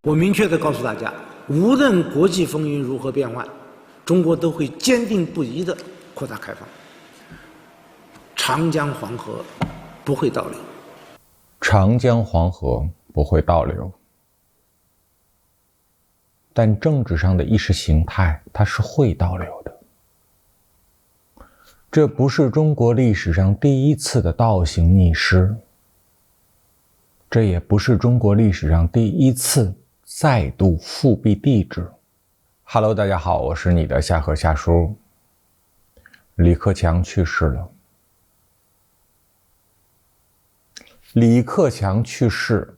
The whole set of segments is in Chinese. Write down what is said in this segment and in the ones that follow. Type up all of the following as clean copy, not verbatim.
我明确地告诉大家，无论国际风云如何变幻，中国都会坚定不移地扩大开放。长江黄河不会倒流。长江黄河不会倒流，但政治上的意识形态它是会倒流的。这不是中国历史上第一次的倒行逆施，这也不是中国历史上第一次再度复辟帝制。Hello， 大家好，我是你的夏河夏叔。李克强去世了。李克强去世，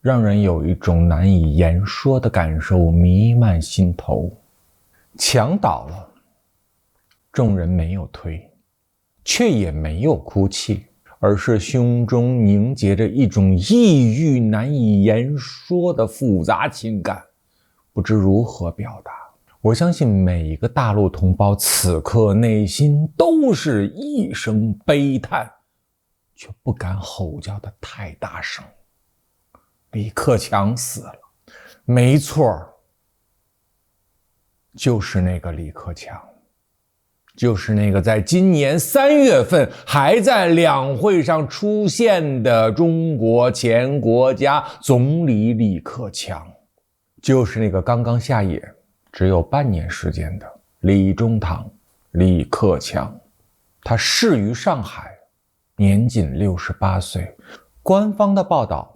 让人有一种难以言说的感受弥漫心头。墙倒了，众人没有推，却也没有哭泣，而是胸中凝结着一种抑郁难以言说的复杂情感，不知如何表达。我相信每一个大陆同胞此刻内心都是一声悲叹，却不敢吼叫的太大声。李克强死了，没错，就是那个李克强，就是那个在今年3月份还在两会上出现的中国前国家总理李克强，就是那个刚刚下野只有半年时间的李中堂李克强。他逝于上海，年仅68岁，官方的报道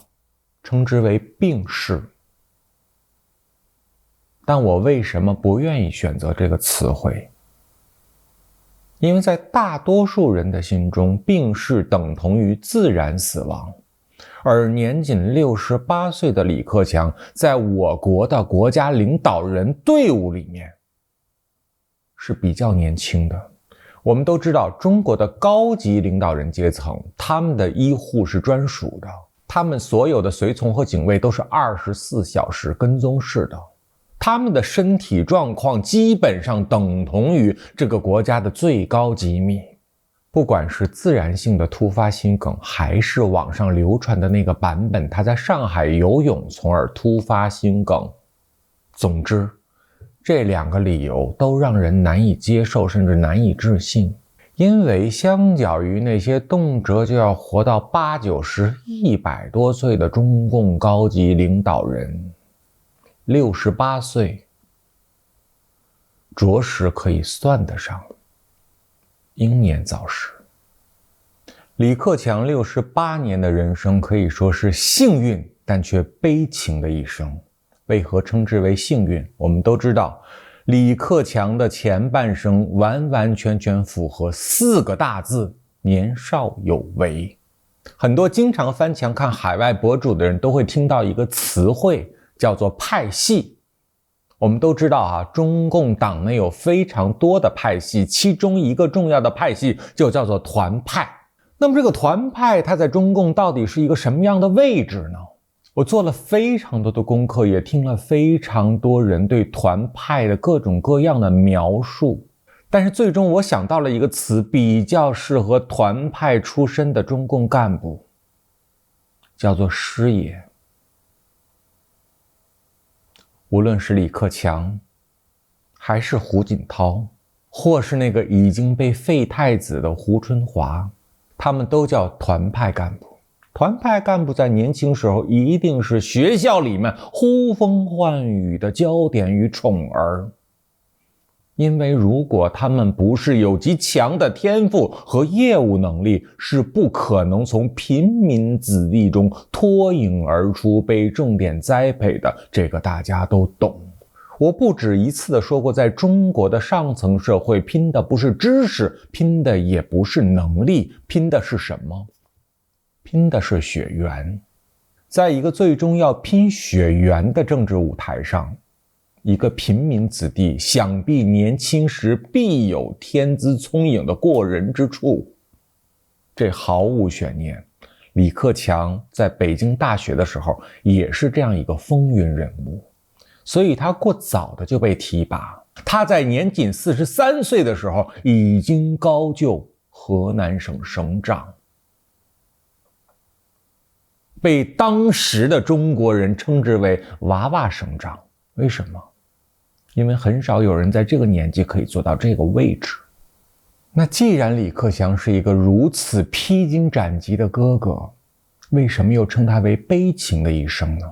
称之为病逝。但我为什么不愿意选择这个词汇？因为在大多数人的心中，病逝等同于自然死亡，而年仅68岁的李克强在我国的国家领导人队伍里面是比较年轻的。我们都知道，中国的高级领导人阶层，他们的医护是专属的，他们所有的随从和警卫都是24小时跟踪式的，他们的身体状况基本上等同于这个国家的最高机密。不管是自然性的突发心梗，还是网上流传的那个版本，他在上海游泳从而突发心梗，总之这两个理由都让人难以接受，甚至难以置信。因为相较于那些动辄就要活到80、90、100多岁的中共高级领导人，68岁着实可以算得上英年早逝。李克强68年的人生可以说是幸运但却悲情的一生。为何称之为幸运？我们都知道，李克强的前半生完完全全符合4个大字：年少有为。很多经常翻墙看海外博主的人都会听到一个词汇，叫做派系。我们都知道中共党内有非常多的派系，其中一个重要的派系就叫做团派。那么这个团派它在中共到底是一个什么样的位置呢？我做了非常多的功课，也听了非常多人对团派的各种各样的描述，但是最终我想到了一个词，比较适合团派出身的中共干部，叫做师爷。无论是李克强，还是胡锦涛，或是那个已经被废太子的胡春华，他们都叫团派干部。团派干部在年轻时候一定是学校里面呼风唤雨的焦点与宠儿，因为如果他们不是有极强的天赋和业务能力，是不可能从平民子弟中脱颖而出被重点栽培的，这个大家都懂。我不止一次的说过，在中国的上层社会，拼的不是知识，拼的也不是能力，拼的是什么？拼的是血缘。在一个最终要拼血缘的政治舞台上，一个平民子弟想必年轻时必有天资聪颖的过人之处，这毫无悬念。李克强在北京大学的时候也是这样一个风云人物，所以他过早的就被提拔。他在年仅43岁的时候已经高就河南省省长。被当时的中国人称之为娃娃生长。为什么？因为很少有人在这个年纪可以做到这个位置。那既然李克强是一个如此披荆斩棘的哥哥，为什么又称他为悲情的一生呢？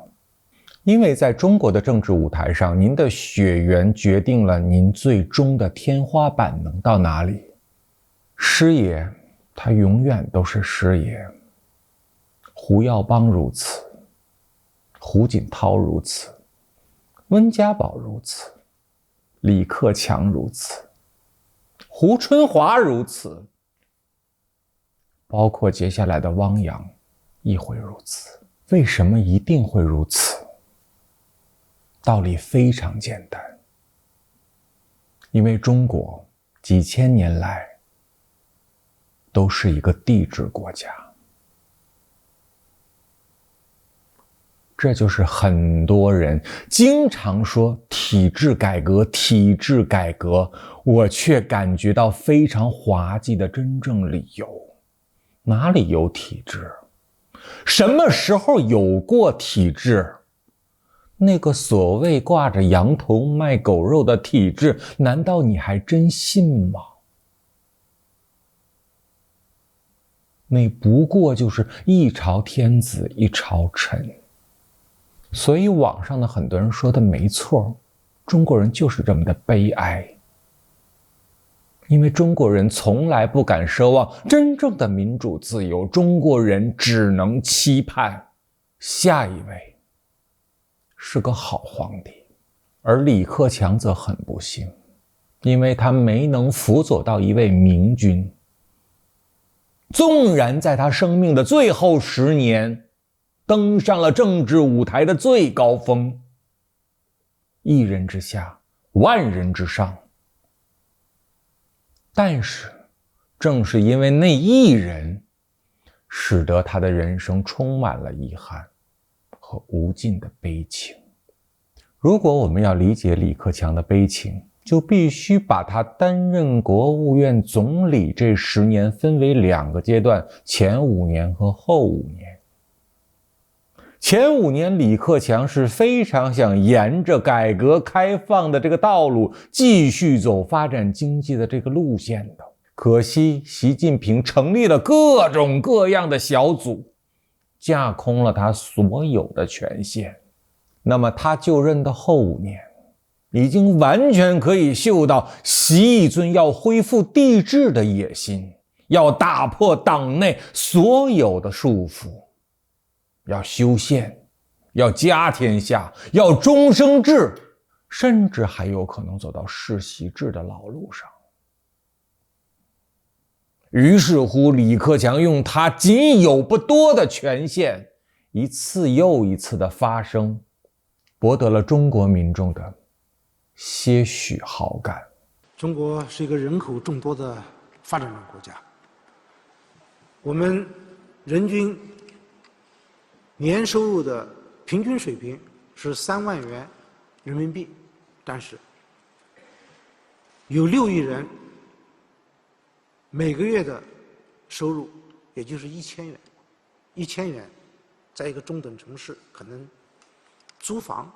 因为在中国的政治舞台上，您的血缘决定了您最终的天花板能到哪里。师爷，他永远都是师爷。胡耀邦如此，胡锦涛如此，温家宝如此，李克强如此，胡春华如此，包括接下来的汪洋亦会如此。为什么一定会如此？道理非常简单，因为中国几千年来都是一个帝制国家。这就是很多人经常说体制改革，体制改革，我却感觉到非常滑稽的真正理由。哪里有体制？什么时候有过体制？那个所谓挂着羊头卖狗肉的体制，难道你还真信吗？那不过就是一朝天子一朝臣。所以网上的很多人说的没错，中国人就是这么的悲哀。因为中国人从来不敢奢望真正的民主自由，中国人只能期盼下一位是个好皇帝。而李克强则很不幸，因为他没能辅佐到一位明君。纵然在他生命的最后10年登上了政治舞台的最高峰，一人之下，万人之上。但是正是因为那一人，使得他的人生充满了遗憾和无尽的悲情。如果我们要理解李克强的悲情，就必须把他担任国务院总理这10年分为2个阶段，前5年和后5年。前5年，李克强是非常想沿着改革开放的这个道路继续走发展经济的这个路线的。可惜习近平成立了各种各样的小组，架空了他所有的权限。那么他就任的后5年，已经完全可以嗅到习以尊要恢复帝制的野心，要打破党内所有的束缚，要修宪，要家天下，要终生制，甚至还有可能走到世袭制的老路上。于是乎，李克强用他仅有不多的权限，一次又一次的发声，博得了中国民众的些许好感。中国是一个人口众多的发展中国家，我们人均年收入的平均水平是3万元人民币，但是有6亿人每个月的收入也就是1000元，1000元在一个中等城市可能租房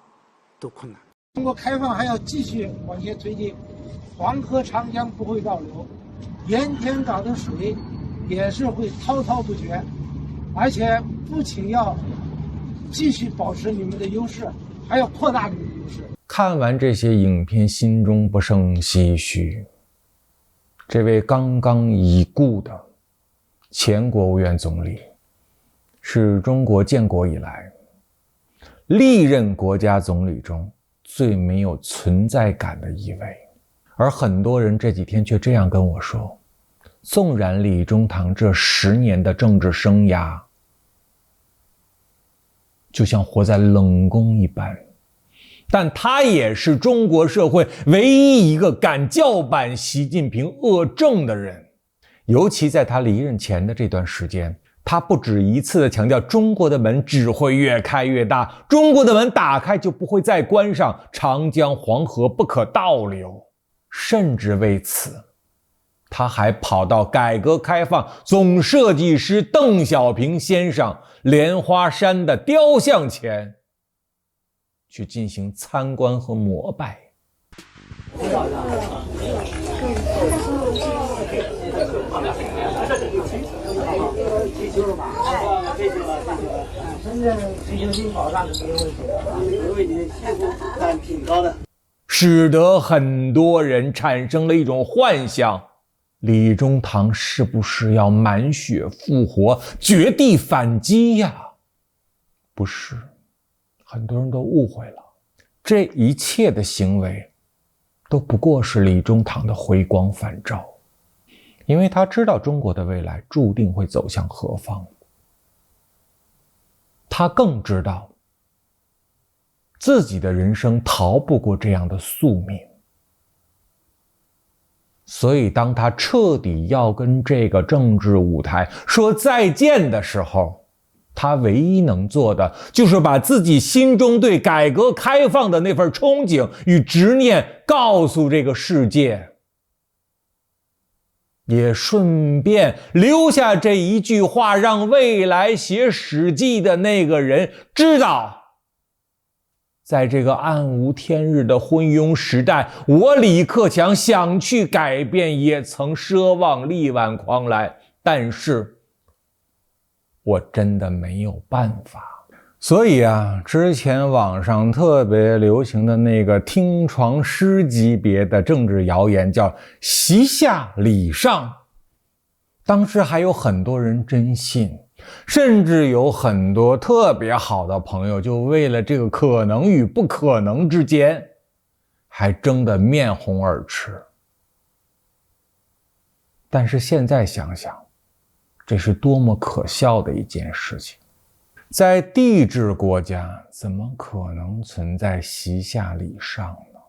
都困难。中国开放还要继续往前推进，黄河长江不会倒流，盐田港的水也是会滔滔不绝，而且不仅要继续保持你们的优势，还要扩大你们的优势。看完这些影片，心中不胜唏嘘。这位刚刚已故的前国务院总理，是中国建国以来历任国家总理中最没有存在感的一位。而很多人这几天却这样跟我说，纵然李中堂这10年的政治生涯就像活在冷宫一般，但他也是中国社会唯一一个敢叫板习近平恶政的人。尤其在他离任前的这段时间，他不止一次地强调，中国的门只会越开越大，中国的门打开就不会再关上，长江黄河不可倒流。甚至为此，他还跑到改革开放总设计师邓小平先生莲花山的雕像前去进行参观和膜拜。使得很多人产生了一种幻想，李中堂是不是要满血复活，绝地反击呀？不是，很多人都误会了，这一切的行为都不过是李中堂的回光返照，因为他知道中国的未来注定会走向何方，他更知道自己的人生逃不过这样的宿命，所以当他彻底要跟这个政治舞台说再见的时候，他唯一能做的就是把自己心中对改革开放的那份憧憬与执念告诉这个世界，也顺便留下这一句话，让未来写史记的那个人知道，在这个暗无天日的昏庸时代，我李克强想去改变，也曾奢望力挽狂澜，但是我真的没有办法。所以啊，之前网上特别流行的那个听床师级别的政治谣言叫习下礼上，当时还有很多人真信，甚至有很多特别好的朋友就为了这个可能与不可能之间还争得面红耳赤。但是现在想想，这是多么可笑的一件事情。在帝制国家，怎么可能存在习下礼上呢？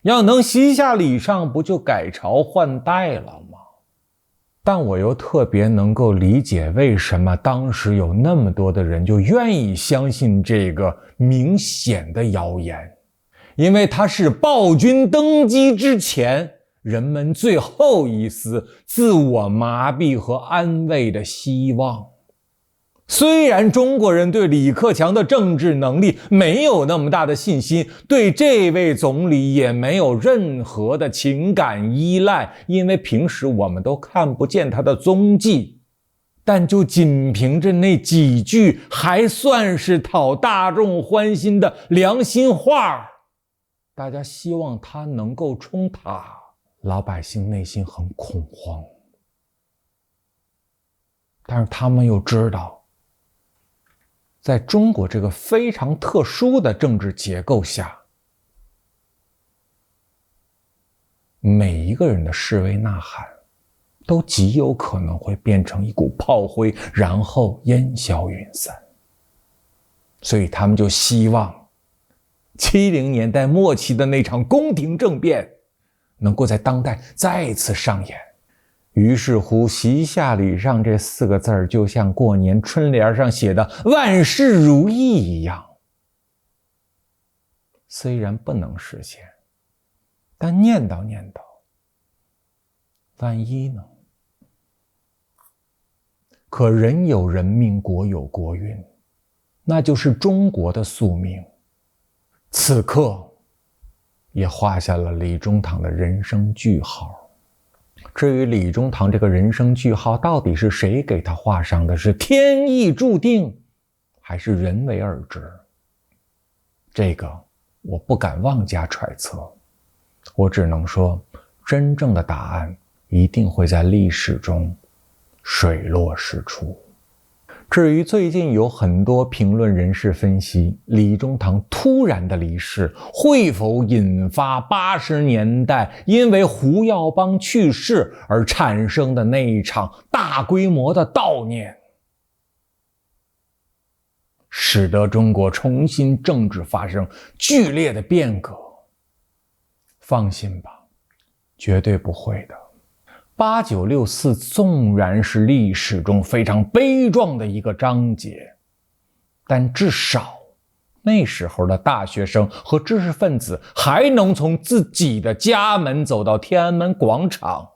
要能习下礼上，不就改朝换代了吗？但我又特别能够理解为什么当时有那么多的人就愿意相信这个明显的谣言，因为它是暴君登基之前人们最后一丝自我麻痹和安慰的希望。虽然中国人对李克强的政治能力没有那么大的信心，对这位总理也没有任何的情感依赖，因为平时我们都看不见他的踪迹，但就仅凭着那几句还算是讨大众欢心的良心话，大家希望他能够冲塔，老百姓内心很恐慌。但是他们又知道，在中国这个非常特殊的政治结构下，每一个人的示威呐喊都极有可能会变成一股炮灰，然后烟消云散。所以他们就希望70年代末期的那场宫廷政变能够在当代再次上演。于是乎，习下礼上这4个字就像过年春联上写的万事如意一样。虽然不能实现，但念叨念叨，万一呢？可人有人命，国有国运，那就是中国的宿命。此刻也画下了李中堂的人生句号。至于李中堂这个人生句号到底是谁给他画上的，是天意注定还是人为而知，这个我不敢妄加揣测，我只能说真正的答案一定会在历史中水落石出。至于最近有很多评论人士分析李中堂突然的离世会否引发80年代因为胡耀邦去世而产生的那一场大规模的悼念，使得中国重新政治发生剧烈的变革，放心吧，绝对不会的。8964纵然是历史中非常悲壮的一个章节，但至少那时候的大学生和知识分子还能从自己的家门走到天安门广场，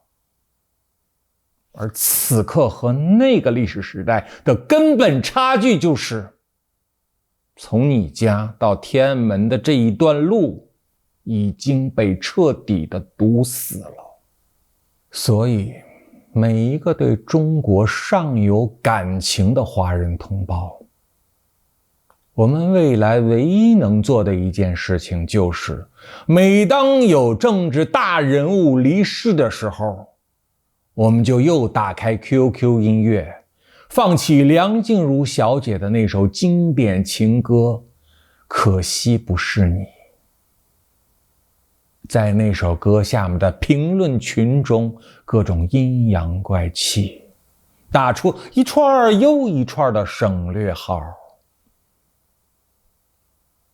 而此刻和那个历史时代的根本差距就是，从你家到天安门的这一段路已经被彻底的堵死了。所以每一个对中国尚有感情的华人同胞，我们未来唯一能做的一件事情就是，每当有政治大人物离世的时候，我们就又打开 QQ 音乐，放起梁静茹小姐的那首经典情歌《可惜不是你》。在那首歌下面的评论群中，各种阴阳怪气，打出一串又一串的省略号。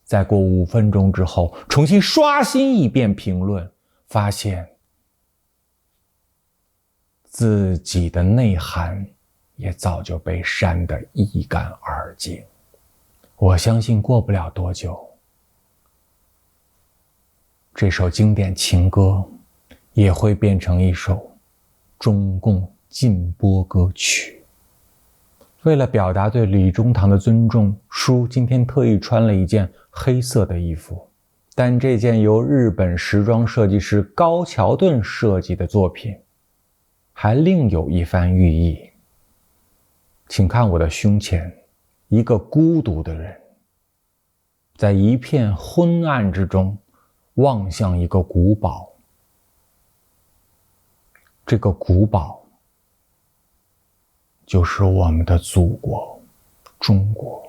再过5分钟之后，重新刷新一遍评论，发现自己的内涵也早就被删得一干二净。我相信过不了多久，这首经典情歌也会变成一首中共禁播歌曲。为了表达对李中堂的尊重，叔今天特意穿了一件黑色的衣服，但这件由日本时装设计师高桥盾设计的作品还另有一番寓意。请看我的胸前，一个孤独的人在一片昏暗之中望向一个古堡，这个古堡就是我们的祖国中国。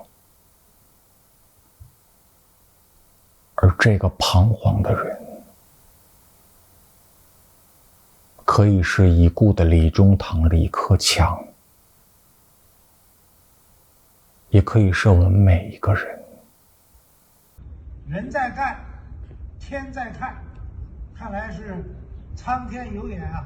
而这个彷徨的人，可以是已故的李中堂、李克强，也可以是我们每一个人。人在干，天在看，看来是苍天有眼啊。